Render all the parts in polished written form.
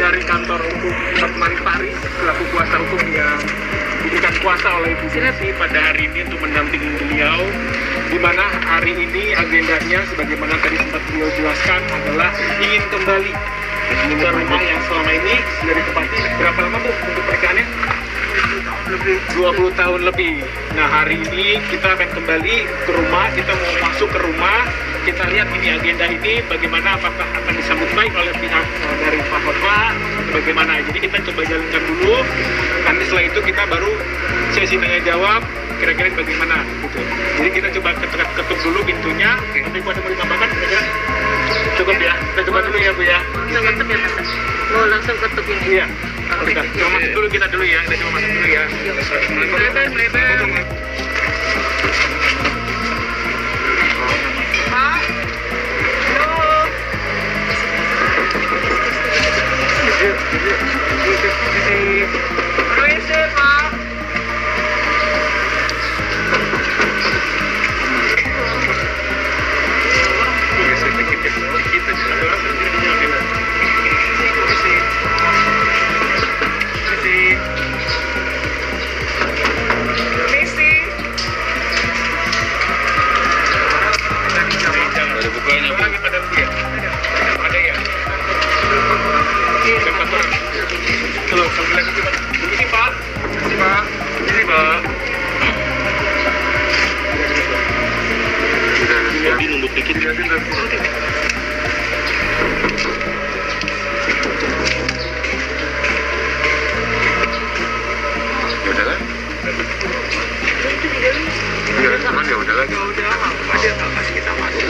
dari kantor hukum Hotman Paris selaku kuasa hukum yang diberikan kuasa oleh Ibu Sineti pada hari ini untuk mendampingi beliau, di mana hari ini agendanya sebagaimana tadi sempat beliau jelaskan adalah ingin kembali ke rumah yang selama ini sudah ditempati. Berapa lama Bu untuk pernikahannya? 20 tahun lebih. Nah, hari ini kita akan kembali ke rumah, kita mau masuk ke rumah, kita lihat ini agenda ini bagaimana, apakah akan disambut baik oleh pihak dari Pak Hotma, bagaimana. Jadi kita coba jalankan dulu, nanti setelah itu kita baru sesi tanya jawab, kira-kira bagaimana gitu. Jadi kita coba ketuk dulu pintunya, nanti pada mau ditambahkan kira-kira cukup ya, kita coba dulu ya Bu ya. Langsung ketuk ya Mas? Mau langsung ketuk ini? Iya. Kita coba masuk dulu kita dulu ya, kita coba masuk dulu ya. Melebar. Pak? Halo? Permisi Pak?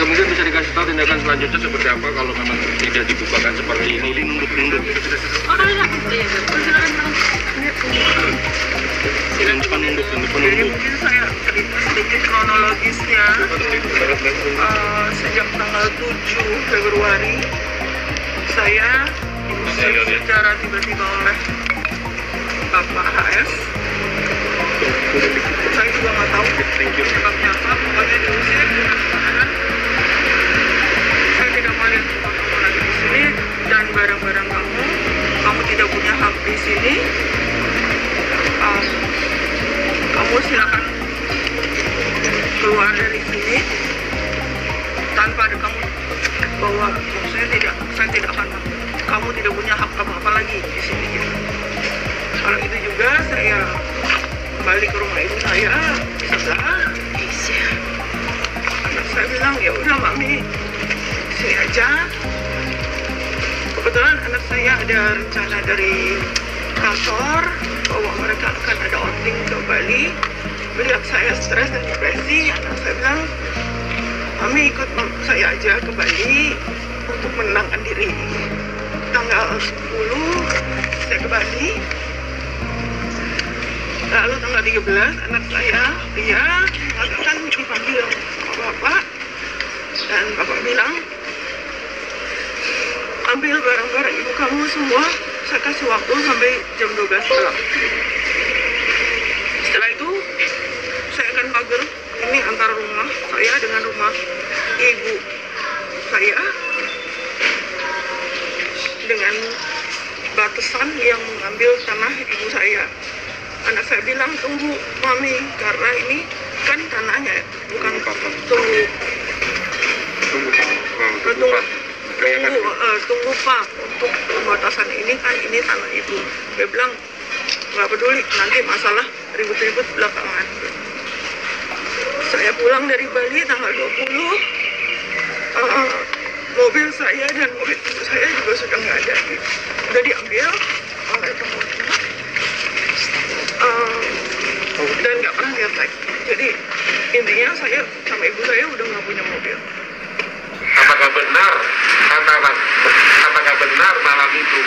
Mungkin bisa dikasih tahu tindakan selanjutnya seperti apa kalau memang tidak dibukakan seperti ini. Ini nunduk. Oh, iya. Silakan. Silakan nunduk. Jadi mungkin saya cerita sedikit kronologisnya. Sejak tanggal 7 Februari saya diusir secara tiba-tiba oleh Bapak HS. Saya juga nggak tahu sebabnya apa, pokoknya diusir dengan tahanan. Saya tidak mau lihat kamu lagi di sini dan barang-barang kamu tidak punya hak di sini. Kamu silakan keluar dari sini tanpa ada kamu bawa. Saya tidak akan. Kamu tidak punya hak apa-apa lagi di sini. Gitu. Kalau itu juga saya kembali ke rumah ibu saya sebelah. Anak saya bilang ya udah Mami sini aja. Kebetulan anak saya ada rencana dari kantor bahwa mereka akan ada outing ke Bali. Melihat saya stres dan depresi, anak saya bilang Mami ikut saya aja ke Bali untuk menenangkan diri. Tanggal 10 saya ke Bali. Lalu tanggal 13 anak saya dia mengatakan dipanggil bapak dan bapak bilang ambil barang-barang ibu kamu semua, saya kasih waktu sampai jam 12 malam. Setelah itu saya akan pagar ini antara rumah saya dengan rumah ibu saya dengan batasan yang mengambil tanah ibu saya. Anak saya bilang tunggu Mami karena ini kan tanahnya bukan tunggu Pak untuk pembatasan ini kan ini tanah ibu. Dia bilang nggak peduli nanti masalah ribut-ribut belakangan. Saya pulang dari Bali tanggal 20, mobil saya dan mobil ibu saya juga sudah nggak ada, sudah diambil oleh penghuni. Dan nggak pernah lihat lagi. Jadi intinya saya sama ibu saya udah nggak punya mobil. Apakah benar malam itu